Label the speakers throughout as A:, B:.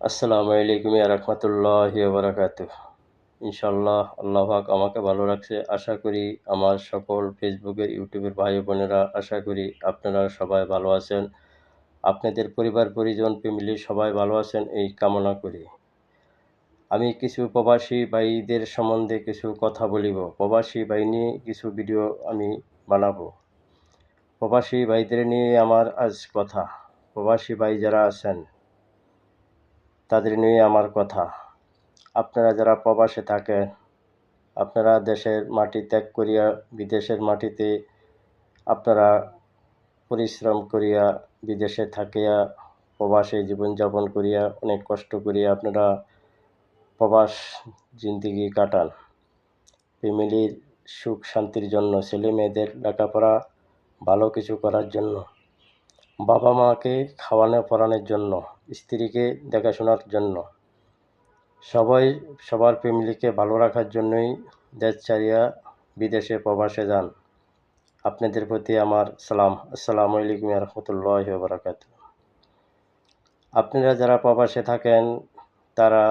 A: আসসালামু আলাইকুম রাহমাতুল্লাহি ওয়া বারাকাতুহু। ইনশাআল্লাহ আল্লাহ পাক আমাকে ভালো রাখছে। আশা করি আমার সকল ফেসবুকের, ইউটিউবের ভাই বোনেরা আশা করি আপনারা সবাই ভালো আছেন। আপনাদের পরিবার পরিজন, ফ্যামিলি সবাই ভালো আছেন এই কামনা করি। আমি কিছু প্রবাসী ভাইদের সম্বন্ধে কিছু কথা বলিব। প্রবাসী ভাই নিয়ে কিছু ভিডিও আমি বানাবো। প্রবাসী ভাইদের নিয়ে আমার আজ কথা। প্রবাসী ভাই যারা আছেন তাদের নিয়ে আমার কথা। আপনারা যারা প্রবাসে থাকেন, আপনারা দেশের মাটি ত্যাগ করিয়া বিদেশের মাটিতে আপনারা পরিশ্রম করিয়া বিদেশে থাকিয়া প্রবাসে জীবনযাপন করিয়া অনেক কষ্ট করিয়া আপনারা প্রবাস জিন্দেগি কাটান। ফ্যামিলির সুখ শান্তির জন্য, ছেলে মেয়েদের লেখাপড়া ভালো কিছু করার জন্য, বাবা মাকে খাওয়ানো পরানোর জন্য, স্ত্রীকে দেখাশোনার জন্য, সবাই সবার ফ্যামিলিকে ভালো রাখার জন্যই দেশ ছাড়িয়া বিদেশে প্রবাসে যান। আপনাদের প্রতি আমার সালাম। আসসালামু আলাইকুম রাহমাতুল্লাহি ওয়া বারাকাতুহু। আপনারা যারা প্রবাসে থাকেন তারা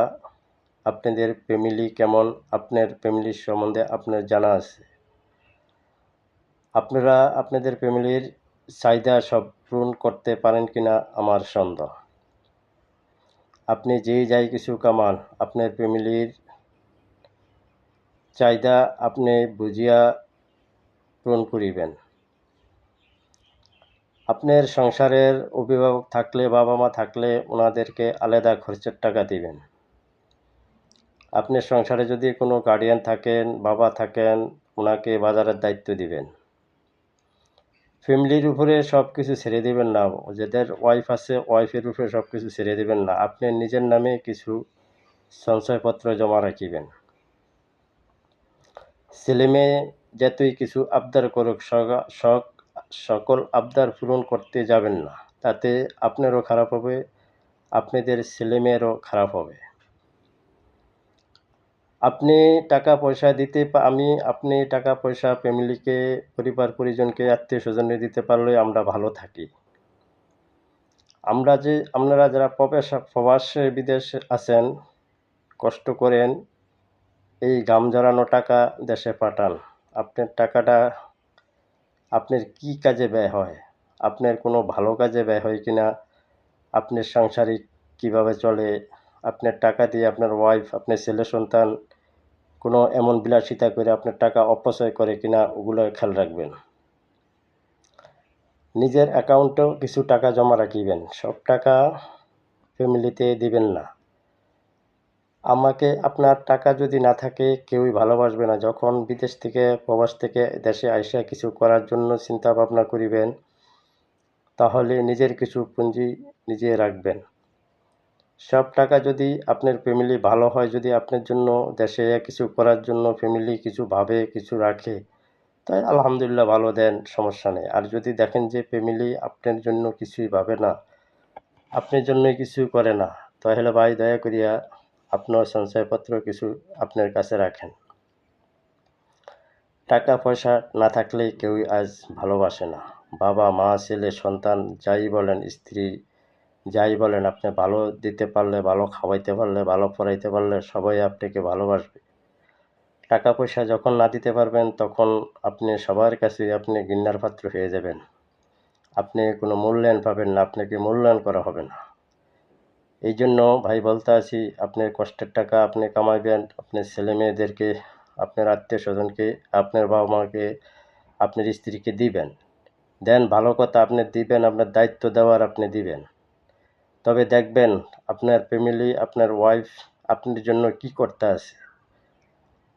A: আপনাদের ফ্যামিলি কেমন, আপনার ফ্যামিলির সম্বন্ধে আপনার জানা আছে। আপনারা আপনাদের ফ্যামিলির চাহিদা সব পূরণ করতে পারেন কিনা আমার সন্দেহ। আপনি যেই যাই কিছু কামান, আপনার ফ্যামিলির চাহিদা আপনি বুঝিয়া পূরণ করিবেন। আপনার সংসারের অভিভাবক থাকলে, বাবা মা থাকলে ওনাদেরকে আলাদা খরচের টাকা দিবেন। আপনার সংসারে যদি কোনো গার্ডিয়ান থাকেন, বাবা থাকেন, ওনাকে বাজারের দায়িত্ব দিবেন। ফ্যামিলির উপরে সব কিছু ছেড়ে দিবেন না। যাদের ওয়াইফ আছে ওয়াইফের উপরে সব কিছু ছেড়ে দিবেন না। আপনি নিজের নামে কিছু সঞ্চয়পত্র জমা রাখিবেন। ছেলে মেয়ে যতই কিছু আবদার করুক, সকল আবদার পূরণ করতে যাবেন না। তাতে আপনারও খারাপ হবে, আপনাদের ছেলেমেয়েরও খারাপ হবে। আপনি টাকা পয়সা দিতে আপনি টাকা পয়সা ফ্যামিলিকে, পরিবার পরিজনকে, আত্মীয় স্বজনকে দিতে পারলে আমরা ভালো থাকি। আপনারা যারা প্রবাসে বিদেশে আছেন, কষ্ট করেন, এই ঘাম ঝরানো টাকা দেশে পাঠান। আপনার টাকাটা আপনার কি কাজে ব্যয় হয়? আপনার কোনো ভালো কাজে ব্যয় হয় কিনা? আপনার সাংসারিক কীভাবে চলে? আপনার টাকা দিয়ে আপনার ওয়াইফ, আপনার ছেলে সন্তান কোনো এমন বিলাসিতা করে আপনার টাকা অপচয় করে কিনা ওগুলো খেয়াল রাখবেন। নিজের অ্যাকাউন্টেও কিছু টাকা জমা রাখিবেন। সব টাকা ফ্যামিলিতে দিবেন না। আপনার টাকা যদি না থাকে কেউই ভালোবাসবে না। যখন বিদেশ থেকে প্রবাস থেকে দেশে আইসা কিছু করার জন্য চিন্তা ভাবনা করিবেন, তাহলে নিজের কিছু পুঁজি নিজে রাখবেন। সব টাকা যদি আপনার ফ্যামিলি ভালো হয়, যদি আপনার জন্য দেশে কিছু করার জন্য ফ্যামিলি কিছু ভাবে, কিছু রাখে, তাই আলহামদুলিল্লাহ ভালো দেন, সমস্যা নেই। আর যদি দেখেন যে ফ্যামিলি আপনার জন্য কিছুই ভাবে না, আপনার জন্যই কিছু করে না, তাহলে ভাই দয়া করিয়া আপনার সঞ্চয়পত্র কিছু আপনার কাছে রাখেন। টাকা পয়সা না থাকলে কেউই আজ ভালোবাসে না। বাবা মা ছেলে সন্তান যাই বলেন, স্ত্রী যাই বলেন, আপনি ভালো দিতে পারলে, ভালো খাওয়াইতে পারলে, ভালো পড়াইতে পারলে সবাই আপনাকে ভালোবাসবে। টাকা পয়সা যখন না দিতে পারবেন তখন আপনি সবার কাছে আপনি ঘৃণার পাত্র হয়ে যাবেন। আপনি কোনো মূল্যায়ন পাবেন না, আপনাকে মূল্যায়ন করা হবে না। এই জন্য ভাই বলতে আছি, আপনার কষ্টের টাকা আপনি কামাইবেন, আপনার ছেলে মেয়েদেরকে, আপনার আত্মীয় স্বজনকে, আপনার বাবা মাকে, আপনার স্ত্রীকে দিবেন। দেন, ভালো কথা, আপনি দিবেন, আপনার দায়িত্ব দেওয়ার আপনি দিবেন। তবে দেখবেন আপনার ফ্যামিলি, আপনার ওয়াইফ আপনার জন্য কি করতে আছে।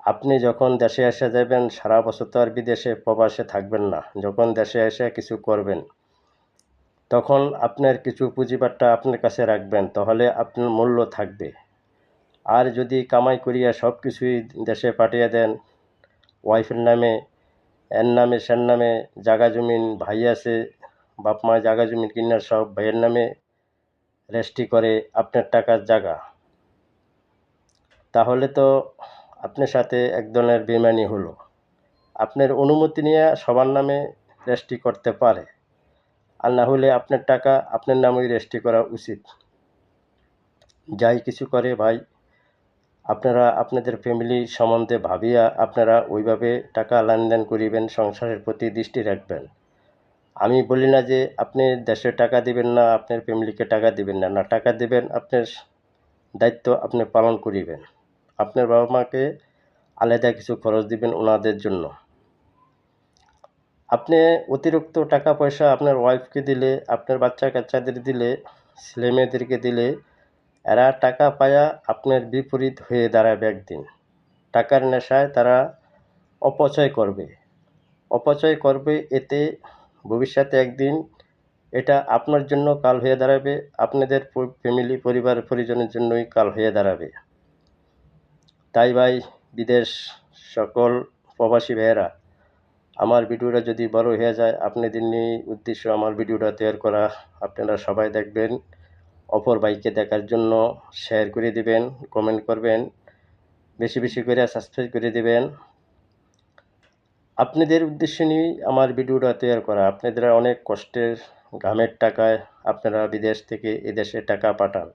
A: আপনি যখন দেশে এসে যাবেন, সারা বছর তো আর বিদেশে প্রবাসে থাকবেন না। যখন দেশে এসে কিছু করবেন, তখন আপনার কিছু পুঁজিবাট্টা আপনার কাছে রাখবেন, তাহলে আপনার মূল্য থাকবে। আর যদি কামাই করিয়া সব কিছুই দেশে পাঠিয়ে দেন, ওয়াইফের নামে, এর নামে, সের নামে জাগা জমিন, ভাই আছে, বাপ মা জাগা জমিন কিনা সব ভাইয়ের নামে রেজিস্ট্রি করে আপনার টাকার জায়গা, তাহলে তো আপনার সাথে এক ধরনের বেইমানি হলো। আপনার অনুমতি নিয়ে সবার নামে রেজিস্ট্রি করতে পারে, আর না হলে আপনার টাকা আপনার নামেই রেজিস্ট্রি করা উচিত। যাই কিছু করে ভাই, আপনারা আপনাদের ফ্যামিলি সম্বন্ধে ভাবিয়া আপনারা ওইভাবে টাকা লেনদেন করিবেন, সংসারের প্রতি দৃষ্টি রাখবেন। আমি বলি না যে আপনি দেশে টাকা দিবেন না, আপনার ফ্যামিলিকে টাকা দিবেন না, না টাকা দিবেন, আপনার দায়িত্ব আপনি পালন করিবেন। আপনার বাবা মাকে আলাদা কিছু খরচ দিবেন ওনাদের জন্য। আপনি অতিরিক্ত টাকা পয়সা আপনার ওয়াইফকে দিলে, আপনার বাচ্চা কাচ্চাদের দিলে, ছেলে মেয়েদেরকে দিলে, এরা টাকা পায়া আপনার বিপরীত হয়ে দাঁড়াবে একদিন। টাকার নেশায় তারা অপচয় করবে। অপচয় করবে, এতে ভবিষ্যতে একদিন এটা আপনার জন্য কাল হয়ে দাঁড়াবে, আপনাদের ফ্যামিলি পরিবার পরিজনের জন্যই কাল হয়ে দাঁড়াবে। তাই ভাই, বিদেশ সকল প্রবাসী ভাইয়েরা, আমার ভিডিওটা যদি বড় হয়ে যায়, আপনাদের নিয়ে উদ্দেশ্য আমার ভিডিওটা তৈরি করা। আপনারা সবাই দেখবেন, অপর ভাইকে দেখার জন্য শেয়ার করে দিবেন, কমেন্ট করবেন, বেশি বেশি করে সাবস্ক্রাইব করে দিবেন। আপনাদের উদ্দেশ্য নিয়েই আমার ভিডিওটা তৈরি করা। আপনারা অনেক কষ্টের ঘামের টাকায় আপনারা বিদেশ থেকে এদেশে টাকা পাঠান,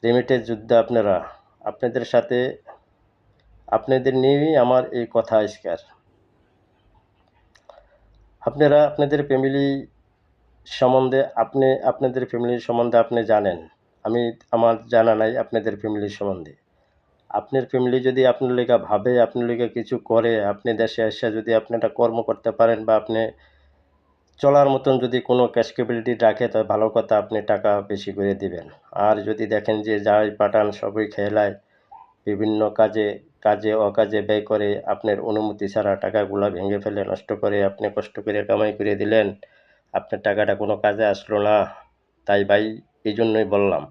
A: রেমিটেন্স যোদ্ধা আপনারা। আপনাদের সাথে আপনাদের নিয়েই আমার এই কথা আজকের। আপনারা আপনাদের ফ্যামিলি সম্বন্ধে আপনাদের ফ্যামিলির সম্বন্ধে আপনি জানেন, আমার জানা নাই আপনাদের ফ্যামিলির সম্বন্ধে। আপনার ফ্যামিলি যদি আপনার লেগা ভাবে, আপনার লেগা কিছু করে, আপনি দেশে এসে যদি আপনি একটা কর্ম করতে পারেন বা আপনি চলার মতন যদি কোনো ক্যাশ ক্যাপাবিলিটি রাখে, তবে ভালো কথা, আপনি টাকা বেশি করে দিবেন। আর যদি দেখেন যে যাই পাঠান সবই খেলায়, বিভিন্ন কাজে অকাজে ব্যয় করে, আপনার অনুমতি ছাড়া টাকাগুলা ভেঙে ফেলে, নষ্ট করে, আপনি কষ্ট করে কামাই করে দিলেন, আপনার টাকাটা কোনো কাজে আসলো না। তাই ভাই, এই জন্যই বললাম,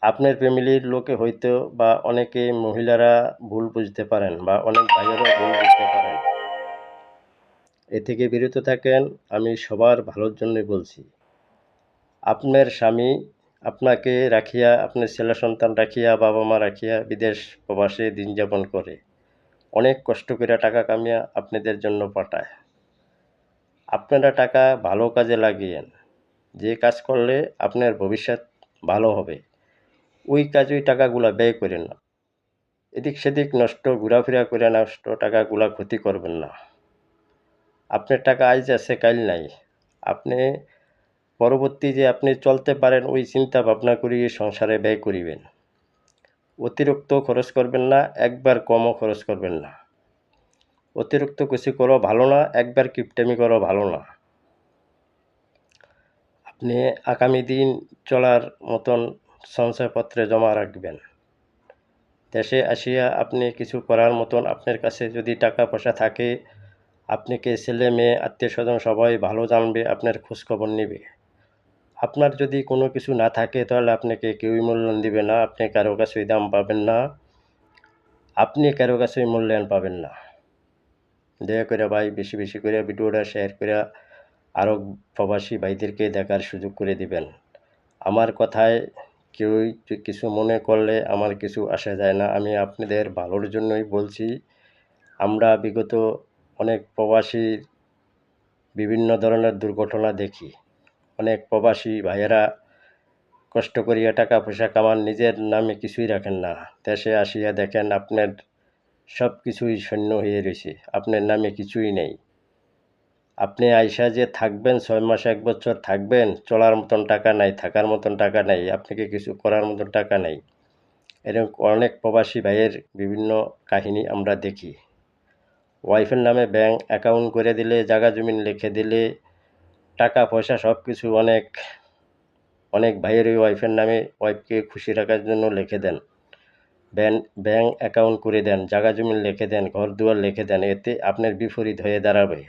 A: আপনার ফ্যামিলির লোকে হয়তো বা অনেকে মহিলারা ভুল বুঝতে পারেন বা অনেক ভাইয়েরাও ভুল বুঝতে পারেন। এ থেকে বিরত থাকেন, আমি সবার ভালোর জন্যই বলছি। আপনার স্বামী আপনাকে রাখিয়া, আপনার ছেলে সন্তান রাখিয়া, বাবা মা রাখিয়া বিদেশ প্রবাসে দিন যাপন করে, অনেক কষ্ট করে টাকা কামিয়ে আপনাদের জন্য পাঠায়। আপনারা টাকা ভালো কাজে লাগিয়েন, যে কাজ করলে আপনার ভবিষ্যৎ ভালো হবে, ওই কাজেই টাকাগুলা ব্যয় করেন না। এদিক সেদিক নষ্ট ঘোরাফেরা করে নষ্ট টাকাগুলা ক্ষতি করবেন না। আপনার টাকা আইজ আছে কাল নাই। আপনি পরবর্তী যে আপনি চলতে পারেন ওই চিন্তা ভাবনা করিয়ে সংসারে ব্যয় করিবেন। অতিরিক্ত খরচ করবেন না, একবার কমও খরচ করবেন না। অতিরিক্ত কিছু করো ভালো না, একবার কিপটামি করো ভালো না। আপনি আগামী দিন চলার মতন সঞ্চয়পত্রে জমা রাখবেন। দেশে আসিয়া আপনি কিছু করার মতন আপনার কাছে যদি টাকা পয়সা থাকে, আপনাকে ছেলে মেয়ে আত্মীয় স্বজন সবাই ভালো জানবে, আপনার খোঁজখবর নেবে। আপনার যদি কোনো কিছু না থাকে, তাহলে আপনাকে কেউই মূল্যায়ন দিবে না, আপনি কারো কাছেই দাম পাবেন না, আপনি কারো কাছেই মূল্যায়ন পাবেন না। দয়া করে ভাই, বেশি বেশি করে ভিডিওটা শেয়ার করে আরও প্রবাসী ভাইদেরকে দেখার সুযোগ করে দিবেন। আমার কথায় কেউই কিছু মনে করলে আমার কিছু আসা যায় না, আমি আপনাদের ভালোর জন্যই বলছি। আমরা বিগত অনেক প্রবাসীর বিভিন্ন ধরনের দুর্ঘটনা দেখি। অনেক প্রবাসী ভাইয়েরা কষ্ট করিয়া টাকা পয়সা কামান, নিজের নামে কিছুই রাখেন না। দেশে আসিয়া দেখেন আপনার সব কিছুই শূন্য হয়ে রয়েছে, আপনার নামে কিছুই নেই। আপনি আইসা যে থাকবেন 6 মাস 1 বছর থাকবেন, চলার মতন টাকা নাই, থাকার মতন টাকা নাই, আপনাকে কিছু করার মতন টাকা নাই। এরকম অনেক প্রবাসী ভাইয়ের বিভিন্ন কাহিনী আমরা দেখি। ওয়াইফের নামে ব্যাংক অ্যাকাউন্ট করে দিলে, জায়গা জমিন লিখে দিলে, টাকা পয়সা সব কিছু অনেক ভাইয়েরই ওয়াইফের নামে, ওয়াইফকে খুশি রাখার জন্য লিখে দেন, ব্যাংক অ্যাকাউন্ট করে দেন, জায়গা জমিন লিখে দেন, ঘর দুয়ার লিখে দেন। এতে আপনার বিপরীত হয়ে দাঁড়াবে।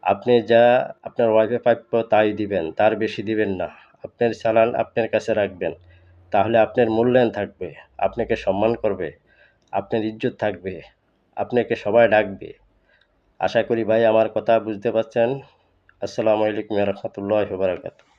A: আপনি যা আপনার ওয়াইফে প্রাপ্য তাই দিবেন, তার বেশি দিবেন না। আপনার চালান আপনার কাছে রাখবেন, তাহলে আপনার মূল্যায়ন থাকবে, আপনাকে সম্মান করবে, আপনার ইজ্জত থাকবে, আপনাকে সবাই ডাকবে। আশা করি ভাই আমার কথা বুঝতে পারছেন। আসসালামু আলাইকুম ওয়া রাহমাতুল্লাহি ওয়া বারাকাতুহু।